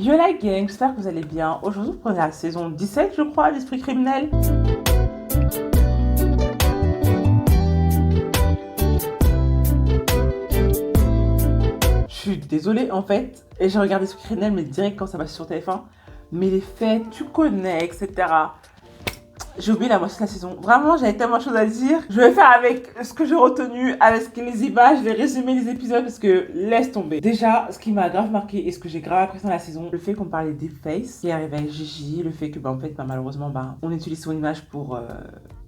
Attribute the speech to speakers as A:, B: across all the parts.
A: Yo la gang, j'espère que vous allez bien. Aujourd'hui, vous prenez la saison 17, je crois, l'Esprit criminel. Je suis désolée, en fait, et j'ai regardé Esprit criminel, mais direct quand ça passe sur TF1. Mais les faits, tu connais, etc. J'ai oublié la moitié de la saison. Vraiment, j'avais tellement de choses à dire. Je vais faire avec ce que j'ai retenu, avec les images, je vais résumer les épisodes parce que laisse tomber. Déjà, ce qui m'a grave marqué et ce que j'ai grave apprécié dans la saison, le fait qu'on parlait des faces qui arrivait avec Gigi, le fait que, en fait, malheureusement, on utilise son image pour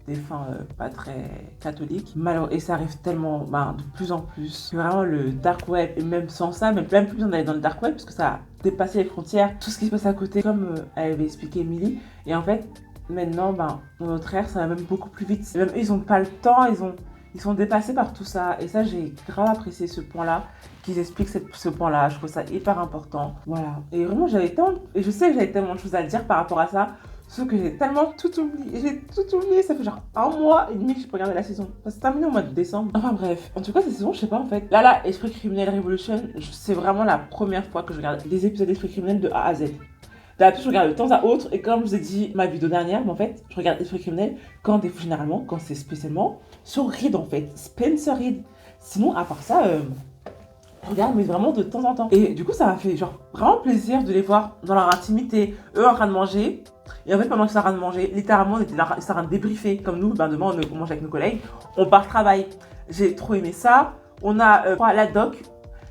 A: des fins pas très catholiques. Et ça arrive tellement, de plus en plus, que vraiment le dark web, et même sans ça, même plus besoin d'aller dans le dark web parce que ça a dépassé les frontières, tout ce qui se passe à côté, comme elle avait expliqué Emily. Et en fait, maintenant, dans notre ère, ça va même beaucoup plus vite. Et même eux, ils n'ont pas le temps, ils sont dépassés par tout ça. Et ça, j'ai grave apprécié ce point-là, qu'ils expliquent ce point-là. Je trouve ça hyper important. Voilà. Et vraiment, et je sais que j'avais tellement de choses à dire par rapport à ça, sauf que j'ai tellement tout oublié. J'ai tout oublié, ça fait genre 1 mois et demi que je peux regarder la saison. Ça s'est terminé au mois de décembre. Enfin bref, en tout cas, cette saison, je sais pas en fait. Là, Esprit criminel Revolution, c'est vraiment la première fois que je regarde des épisodes d'Esprit criminel de A à Z. D'habitude, je regarde de temps à autre, et comme je vous ai dit ma vidéo dernière, mais en fait, je regarde Esprit criminel généralement, quand c'est spécialement sur Reed en fait, Spencer Reed. Sinon, à part ça, je regarde, mais vraiment de temps en temps. Et du coup, ça m'a fait genre vraiment plaisir de les voir dans leur intimité, eux en train de manger. Et en fait, pendant qu'ils sont en train de manger, littéralement, ils étaient en train de débriefer. Comme nous, demain, on mange avec nos collègues, on part travail. J'ai trop aimé ça. On a la doc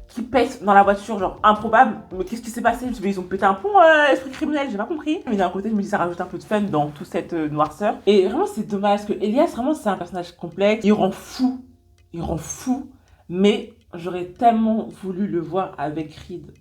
A: qui pète dans la voiture, genre improbable. Mais qu'est-ce qui s'est passé? Je me suis dit, ils ont pété un pont, Esprit criminel, j'ai pas compris. Mais d'un côté, je me dis, ça rajoute un peu de fun dans toute cette noirceur. Et vraiment, c'est dommage parce que Elias, vraiment, c'est un personnage complexe. Il rend fou. Mais j'aurais tellement voulu le voir avec Reed.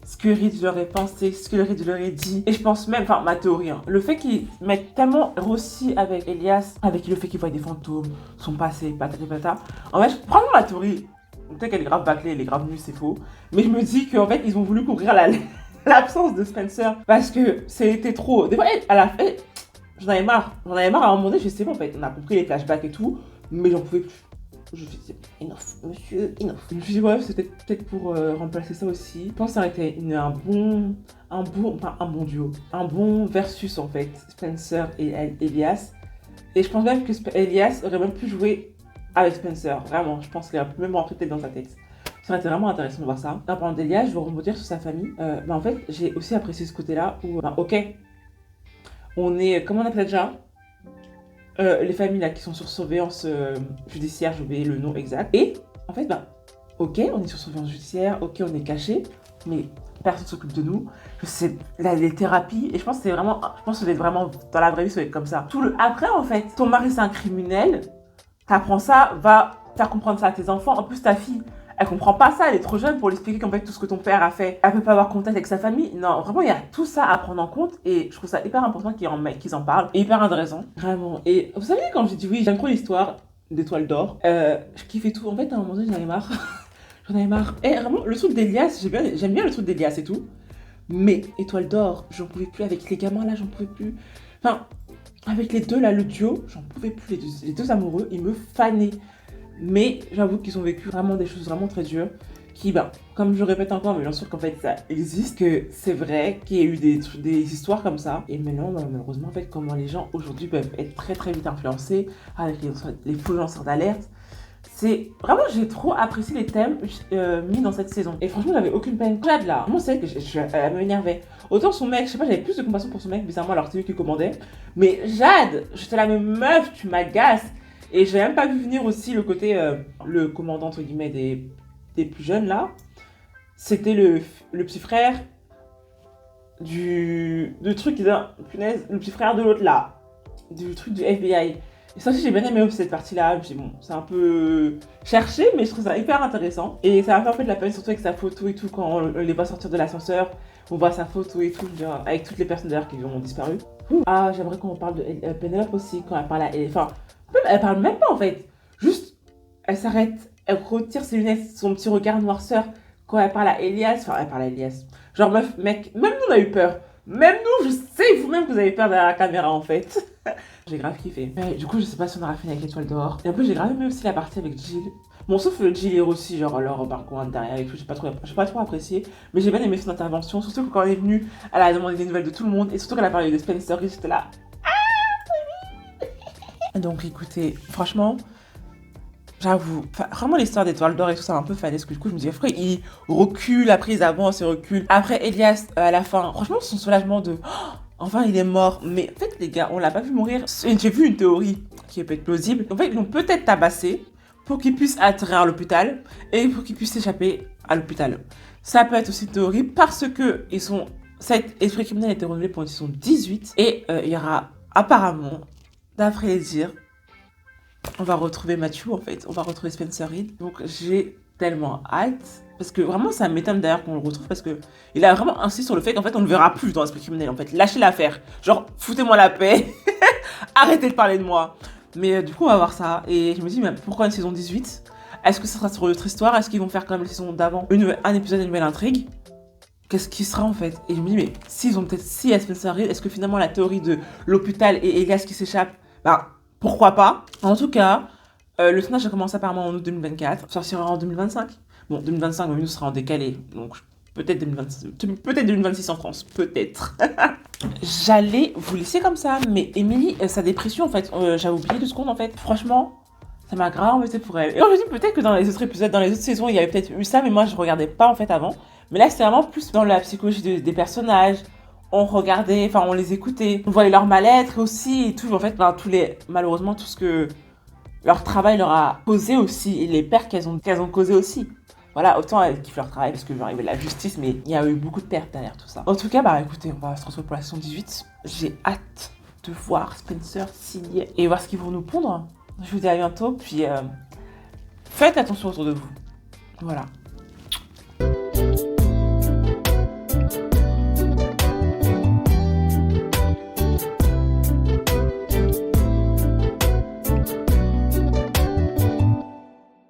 A: Ce que Reed leur aurait pensé, ce que Reed leur aurait dit. Et je pense même, ma théorie, le fait qu'ils mettent tellement Rossi avec Elias, avec le fait qu'ils voient des fantômes, son passé, patati patata. En fait, franchement, ma théorie, peut-être qu'elle est grave bâclée, elle est grave nue, c'est faux. Mais je me dis qu'en fait, ils ont voulu couvrir l'absence de Spencer parce que c'était trop. Des fois, à la fin, j'en avais marre. À un moment donné, je sais pas, en fait, on a compris les flashbacks et tout, mais j'en pouvais plus. Je me suis dit, enough, monsieur, enough. Je me suis dit, ouais, c'était peut-être pour remplacer ça aussi. Je pense que ça aurait été un bon duo. Un bon versus, en fait, Spencer et Elias. Et je pense même que Elias aurait même pu jouer avec Spencer. Vraiment, je pense qu'il aurait pu même rentrer peut-être dans sa tête. Ça aurait été vraiment intéressant de voir ça. En parlant d'Elias, je veux rebondir sur sa famille. En fait, j'ai aussi apprécié ce côté-là où, ok, on est, comment on appelle déjà les familles là qui sont sur surveillance judiciaire, j'ai oublié le nom exact. Et en fait, ok, on est sur surveillance judiciaire, ok, on est caché, mais personne s'occupe de nous. Je sais, les thérapies, et je pense que ça doit être vraiment, dans la vraie vie, ça doit être comme ça. Après, en fait, ton mari c'est un criminel, t'apprends ça, va faire comprendre ça à tes enfants. En plus, ta fille, elle comprend pas ça, elle est trop jeune pour lui expliquer qu'en fait tout ce que ton père a fait, elle peut pas avoir contact avec sa famille. Non, vraiment, il y a tout ça à prendre en compte et je trouve ça hyper important qu'ils en parlent. Et hyper intéressant, vraiment. Et vous savez, quand j'ai dit oui, j'aime trop l'histoire d'Étoile d'Or, je kiffais tout. En fait, à un moment donné, j'en avais marre. Et vraiment, le truc d'Elias, j'aime bien le truc d'Elias et tout. Mais Étoile d'Or, j'en pouvais plus. Avec les gamins là, j'en pouvais plus. Enfin, avec les deux là, le duo, j'en pouvais plus. Les deux amoureux, ils me fanaient. Mais j'avoue qu'ils ont vécu vraiment des choses vraiment très dures qui, comme je répète encore, mais bien sûr qu'en fait ça existe, que c'est vrai qu'il y a eu des histoires comme ça. Et maintenant, malheureusement, en fait, comment les gens aujourd'hui peuvent être très très vite influencés avec les faux lanceurs d'alerte. C'est vraiment, j'ai trop apprécié les thèmes mis dans cette saison. Et franchement, j'avais aucune peine. Jade là, vraiment, c'est que elle m'énervait. Autant son mec, je sais pas, j'avais plus de compassion pour son mec, bizarrement, alors c'est lui qui commandait. Mais Jade, j'étais la même meuf, tu m'agaces. Et j'ai même pas vu venir aussi le côté, le commandant entre guillemets des plus jeunes là. C'était le petit frère du truc, punaise, le petit frère de l'autre là. Du truc du FBI. Et ça aussi j'ai bien aimé cette partie-là. Je me suis dit, bon, c'est un peu cherché, mais je trouve ça hyper intéressant. Et ça m'a fait en fait de la peine, surtout avec sa photo et tout, quand on les voit sortir de l'ascenseur. On voit sa photo et tout, genre, avec toutes les personnes d'ailleurs qui ont disparu. Ah, j'aimerais qu'on parle de Penelope aussi, quand elle parle à... Enfin, elle parle même pas en fait. Juste, elle s'arrête, elle retire ses lunettes, son petit regard noirceur quand elle parle à Elias. Enfin, elle parle à Elias. Genre, meuf, mec, même nous on a eu peur. Même nous, je sais vous-même que vous avez peur derrière la caméra en fait. J'ai grave kiffé. Ouais, du coup, je sais pas si on aura fini avec l'Étoile d'Or. Et en plus, j'ai grave aimé aussi la partie avec Jill. Bon, sauf le Jill et aussi, genre leur parcours intérieur et tout, j'ai pas trop apprécié. Mais j'ai bien aimé son intervention, surtout que quand elle est venue, elle a demandé des nouvelles de tout le monde. Et surtout qu'elle a parlé de Spencer, j'étais là. Donc écoutez, franchement, j'avoue, vraiment l'histoire d'étoiles d'or et tout ça un peu fallait, parce que du coup je me disais, frère, il recule, après ils avancent, il recule. Après Elias, à la fin, franchement son soulagement de, oh, enfin il est mort. Mais en fait les gars, on l'a pas vu mourir. J'ai vu une théorie qui peut être plausible. En fait ils l'ont peut-être tabassé pour qu'il puisse atterrir à l'hôpital et pour qu'il puisse s'échapper à l'hôpital. Ça peut être aussi une théorie parce que cet esprit criminel a été renouvelé pour une saison 18 et il y aura apparemment, d'après les dires, on va retrouver Matthew en fait, on va retrouver Spencer Reid. Donc j'ai tellement hâte. Parce que vraiment ça m'étonne d'ailleurs qu'on le retrouve parce que il a vraiment insisté sur le fait qu'en fait on ne le verra plus dans l'esprit criminel en fait. Lâchez l'affaire. Genre foutez-moi la paix. Arrêtez de parler de moi. Mais du coup on va voir ça. Et je me dis mais pourquoi une saison 18 ? Est-ce que ça sera sur une autre histoire ? Est-ce qu'ils vont faire comme la saison d'avant un épisode, une nouvelle intrigue ? Qu'est-ce qui sera en fait ? Et je me dis mais s'ils ont peut-être si Spencer Reid, est-ce que finalement la théorie de l'hôpital et Elias qui s'échappe, bah pourquoi pas ? En tout cas, le tournage a commencé apparemment en août 2024, sortira en 2025. Bon, 2025, nous sera en décalé, donc peut-être 2026 en France, peut-être. J'allais vous laisser comme ça, mais Émilie, sa dépression en fait, j'avais oublié 2 secondes en fait. Franchement, ça m'a grave embêté pour elle. Et on me dit peut-être que dans les autres épisodes, dans les autres saisons, il y avait peut-être eu ça, mais moi je regardais pas en fait avant. Mais là, c'était vraiment plus dans la psychologie des personnages. On regardait, enfin on les écoutait, on voyait leur mal-être aussi et tout. En fait, malheureusement, tout ce que leur travail leur a causé aussi et les pertes qu'elles ont causé aussi. Voilà, autant elles kiffent leur travail parce que genre, il y avait de la justice, mais il y a eu beaucoup de pertes derrière tout ça. En tout cas, bah écoutez, on va se retrouver pour la saison 18. J'ai hâte de voir Spencer signer et voir ce qu'ils vont nous pondre. Je vous dis à bientôt, puis faites attention autour de vous. Voilà.